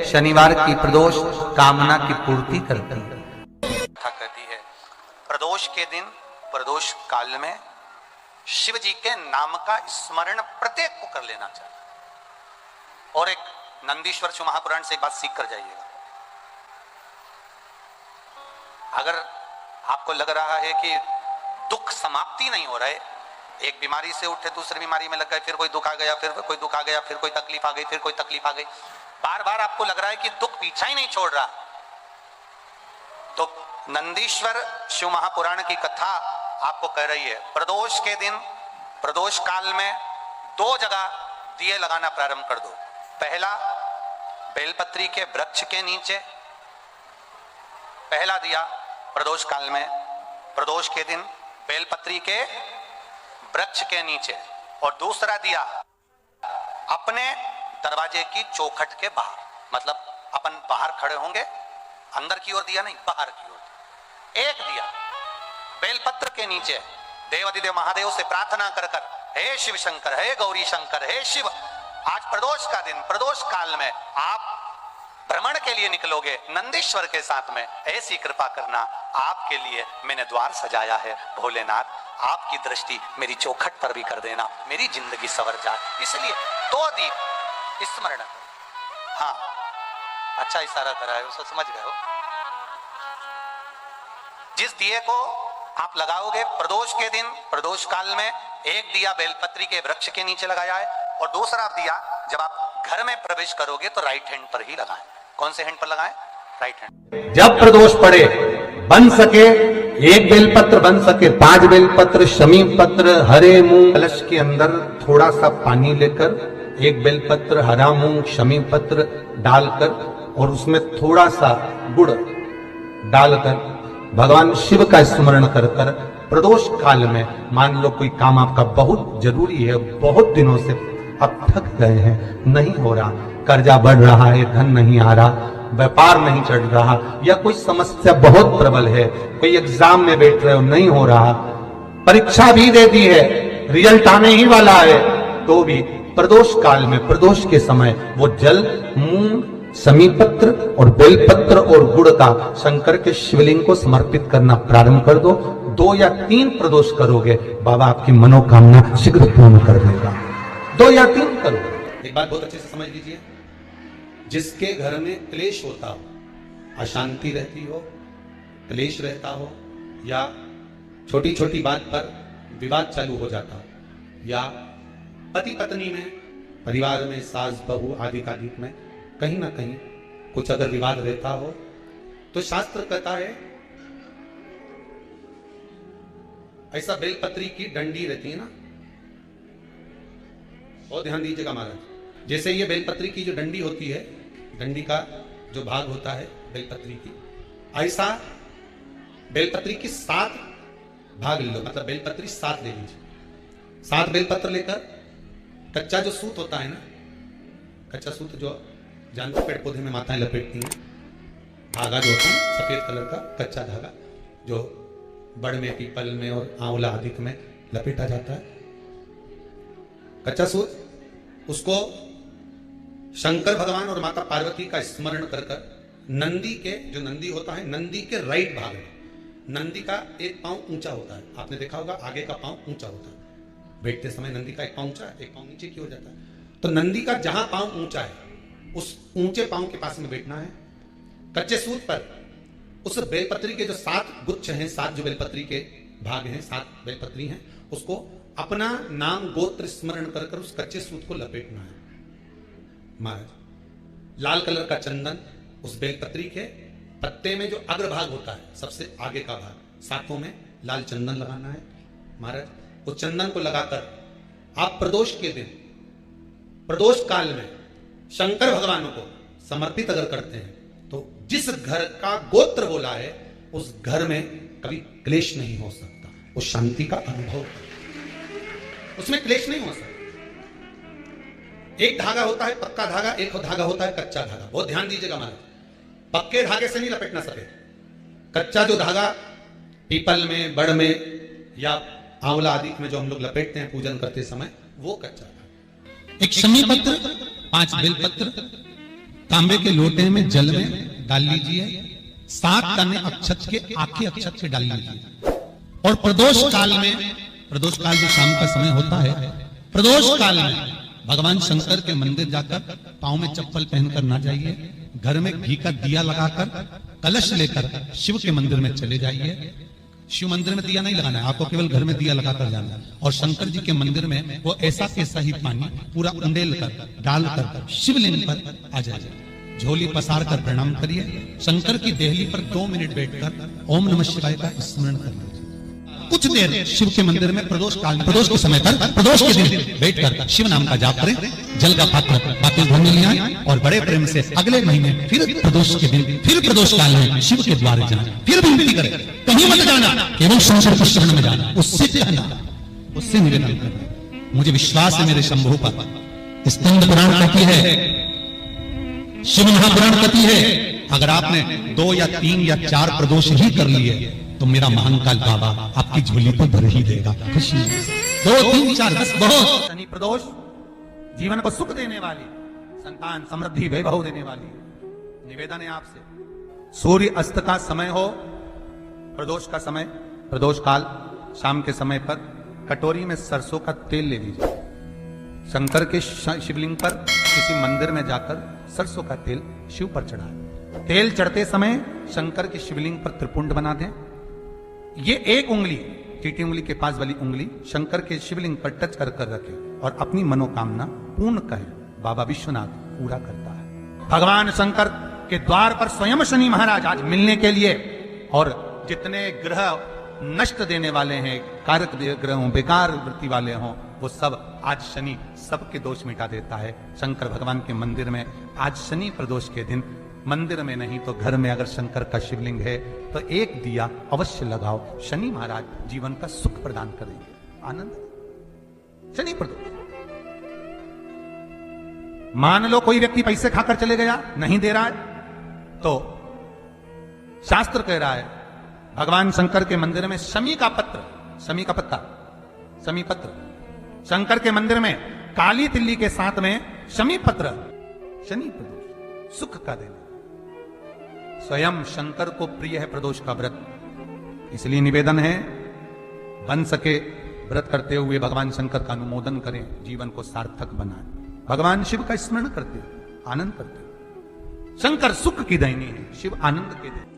शनिवार की प्रदोष कामना की पूर्ति करती है। कहती है प्रदोष के दिन प्रदोष काल में शिव जी के नाम का स्मरण प्रत्येक को कर लेना चाहिए। और एक नंदीश्वर शिव महापुराण से एक बात सीख कर जाइएगा। अगर आपको लग रहा है कि दुख समाप्ति नहीं हो रहा है, एक बीमारी से उठे दूसरी बीमारी में लग गए, फिर कोई दुख आ गया, फिर कोई दुख आ गया, फिर कोई तकलीफ आ गई, फिर कोई तकलीफ आ गई, बार बार आपको लग रहा है कि दुख पीछा ही नहीं छोड़ रहा, तो नंदीश्वर शिव महापुराण की कथा आपको कह रही है प्रदोष के दिन प्रदोष काल में 2 जगह दिए लगाना प्रारंभ कर दो। पहला बेलपत्री के वृक्ष के नीचे, पहला दिया प्रदोष काल में प्रदोष के दिन बेलपत्री के वृक्ष के नीचे, और दूसरा दिया अपने दरवाजे की चौखट के बाहर, मतलब अपन बाहर खड़े होंगे, अंदर की ओर दिया नहीं, बाहर की ओर एक दिया बेलपत्र के नीचे, देवाधिदेव महादेव से प्रार्थना कर कर, हे शिव शंकर, हे गौरी शंकर, हे शिव, आज प्रदोष का दिन प्रदोष काल में आप भ्रमण के लिए निकलोगे नंदीश्वर के साथ में, ऐसी कृपा करना, आपके लिए मैंने द्वार सजाया है भोलेनाथ, आपकी दृष्टि मेरी चौखट पर भी कर देना, मेरी जिंदगी संवर जाए, इसलिए 2 दीप स्मरण। हाँ, अच्छा इशारा कराए, उसे समझ गए हो। जिस दिए को आप लगाओगे प्रदोष के दिन प्रदोष काल में, एक दिया बेलपत्री के वृक्ष के नीचे लगाया है, और दूसरा दिया जब आप घर में प्रवेश करोगे तो राइट हैंड पर ही लगाएं। कौन से हैंड पर लगाएं? Right hand. जब प्रदोष पड़े, बन सके 1 बेलपत्र, बन सके 5 बेलपत्र, शमी पत्र, हरे मूंग, कलश के अंदर थोड़ा सा पानी लेकर 1 बेलपत्र, हरा मूंग, शमी पत्र डालकर और उसमें थोड़ा सा गुड़ डालकर भगवान शिव का स्मरण कर कर प्रदोष काल में, मान लो कोई काम आपका बहुत जरूरी है, बहुत दिनों से अब थक गए हैं, नहीं हो रहा, कर्जा बढ़ रहा है, धन नहीं आ रहा, व्यापार नहीं चढ़ रहा, या कोई समस्या बहुत प्रबल है, कोई एग्जाम में बैठ रहे हो नहीं हो रहा, परीक्षा भी दे दी है, रिजल्ट आने ही वाला है, तो भी प्रदोष काल में प्रदोष के समय वो जल, मूंग, समीपत्र और बेलपत्र और गुड़ का शंकर के शिवलिंग को समर्पित करना प्रारंभ कर दो। 2 या 3 प्रदोष करोगे, बाबा आपकी मनोकामना शीघ्र पूर्ण कर देगा। 2 या 3 करो। एक बात बहुत अच्छे से समझ लीजिए, जिसके घर में क्लेश होता हो, अशांति रहती हो, क्लेश रहता हो, या छोटी छोटी बात पर विवाद चालू हो जाता हो, या पति पत्नी में, परिवार में, सास बहू आदि कादिक में कहीं ना कहीं कुछ अगर विवाद रहता हो, तो शास्त्र कहता है ऐसा बेलपत्री की डंडी रहती है ना, और ध्यान दीजिएगा महाराज, जैसे ये बेलपत्री की जो डंडी होती है, डंडी का जो भाग होता है बेलपत्री की, ऐसा बेलपत्री की 7 भाग ले लो, मतलब बेलपत्री 7 ले लीजिए। 7 बेलपत्र लेकर कच्चा जो सूत होता है ना, कच्चा सूत जो जानते पेड़ पौधे में माताएं लपेटती हैं, धागा जो होता है सफेद कलर का कच्चा धागा, जो बड़ में, पीपल में और आंवला आदि में लपेटा जाता है, कच्चा सूत, उसको शंकर भगवान और माता पार्वती का स्मरण कर कर नंदी के, जो नंदी होता है, नंदी के राइट भाग में, नंदी का एक पांव ऊंचा होता है, आपने देखा होगा आगे का पांव ऊंचा होता है, बैठते समय नंदी का एक पांव ऊंचा, एक पांव नीचे की ओर जाता है, तो नंदी का जहां पांव ऊंचा है उस ऊंचे पांव के पास में बैठना है। कच्चे सूत पर उस बेलपत्री के जो 7 गुच्छ हैं, 7 जो बेलपत्री के भाग हैं, 7 बेलपत्री हैं, उसको अपना नाम गोत्र स्मरण कर कर उस कच्चे सूत को लपेटना है। महाराज लाल कलर का चंदन उस बेलपत्री के पत्ते में जो अग्रभाग होता है, सबसे आगे का भाग, 7 में लाल चंदन लगाना है। महाराज उस चंदन को लगाकर आप प्रदोष के दिन, प्रदोष काल में शंकर भगवानों को समर्पित अगर करते हैं, तो जिस घर का गोत्र बोला है उस घर में कभी क्लेश नहीं हो सकता, उस शांति का अनुभव, उसमें क्लेश नहीं हो सकता। एक धागा होता है पक्का धागा, एक धागा होता है कच्चा धागा, बहुत ध्यान दीजिएगा महाराज, पक्के धागे से नहीं लपेटना सफेद, कच्चा जो धागा पीपल में, बड़ में या आंवला आदि में जो हम लोग लपेटते हैं पूजन करते समय, वो कच्चा धागा। एक शमी पत्र, 5 बेलपत्र, तांबे के लोटे में जल में डाल लीजिए, 7 दाने अक्षत के आखे अक्षत के डाल लीजिए। और प्रदोष काल में, प्रदोष काल जो शाम का समय होता है, प्रदोष काल में भगवान शंकर के मंदिर जाकर पांव में चप्पल पहनकर ना जाइए, घर में घी का दिया लगाकर कलश लेकर शिव के मंदिर में चले जाइए। शिव मंदिर में दिया नहीं लगाना है, आपको केवल घर में दिया लगाकर जाना है। और शंकर जी के मंदिर में वो ऐसा कैसा ही पानी पूरा उंडेल कर डालकर शिवलिंग पर आ जाइए, झोली पसार कर प्रणाम करिए, शंकर की देहली पर 2 मिनट बैठकर ओम नमः शिवाय का स्मरण करिए। कुछ देर शिव के मंदिर में प्रदोष काल में, प्रदोष के समय पर, प्रदोष के दिन बैठकर शिव नाम का जाप करें, जल का पात्र वापस धोने ले आए और बड़े प्रेम से अगले महीने फिर प्रदोष के दिन, फिर प्रदोष काल में शिव के द्वारे जाना, फिर विनती करें, कहीं मत जाना, केवल शंकर के शरण में जाना, उससे कहना, उससे निवेदन करना। मुझे विश्वास है मेरे शंभु पर, स्कंद पुराण कहती है, शिव महापुराण कहती है, अगर आपने 2 या 3 या 4 प्रदोष ही कर लिए तो मेरा महाकाल बाबा आपकी झोली को भर ही देगा। खुशी 2, 3, 4 10 बहुत। शनि प्रदोष जीवन को सुख देने वाली, संतान समृद्धि वैभव देने वाली। निवेदन है आपसे, सूर्य अस्त का समय हो, प्रदोष का समय, प्रदोष काल शाम के समय पर कटोरी में सरसों का तेल ले लीजिए, शंकर के शिवलिंग पर किसी मंदिर में जाकर सरसों का तेल शिव पर चढ़ाएं। तेल चढ़ते समय शंकर के शिवलिंग पर त्रिपुंड बना दें। ये एक उंगली, टीटी उंगली के पास वाली उंगली शंकर के शिवलिंग पर टच कर कर रखे और अपनी मनोकामना पूर्ण कहें, बाबा विश्वनाथ पूरा करता है। भगवान शंकर के द्वार पर स्वयं शनि महाराज आज मिलने के लिए, और जितने ग्रह नष्ट देने वाले हैं, कारक ग्रह हों, बेकार वृत्ति वाले हों, वो सब आज शनि सबके दोष मिटा देता है। शंकर भगवान के मंदिर में आज शनि प्रदोष के दिन, मंदिर में नहीं तो घर में अगर शंकर का शिवलिंग है तो एक दिया अवश्य लगाओ, शनि महाराज जीवन का सुख प्रदान करेंगे, आनंद। शनि प्रदोष, मान लो कोई व्यक्ति पैसे खाकर चले गया, नहीं दे रहा है, तो शास्त्र कह रहा है भगवान शंकर के मंदिर में शमी का पत्र, शमी का पत्ता, शमी पत्र, शंकर के मंदिर में काली तिल्ली के साथ में शमी पत्र, शनि प्रदोष सुख का देना। स्वयं शंकर को प्रिय है प्रदोष का व्रत, इसलिए निवेदन है बन सके व्रत करते हुए भगवान शंकर का अनुमोदन करें, जीवन को सार्थक बनाएं, भगवान शिव का स्मरण करते, आनंद करते। शंकर सुख की देनी है, शिव आनंद के देनी।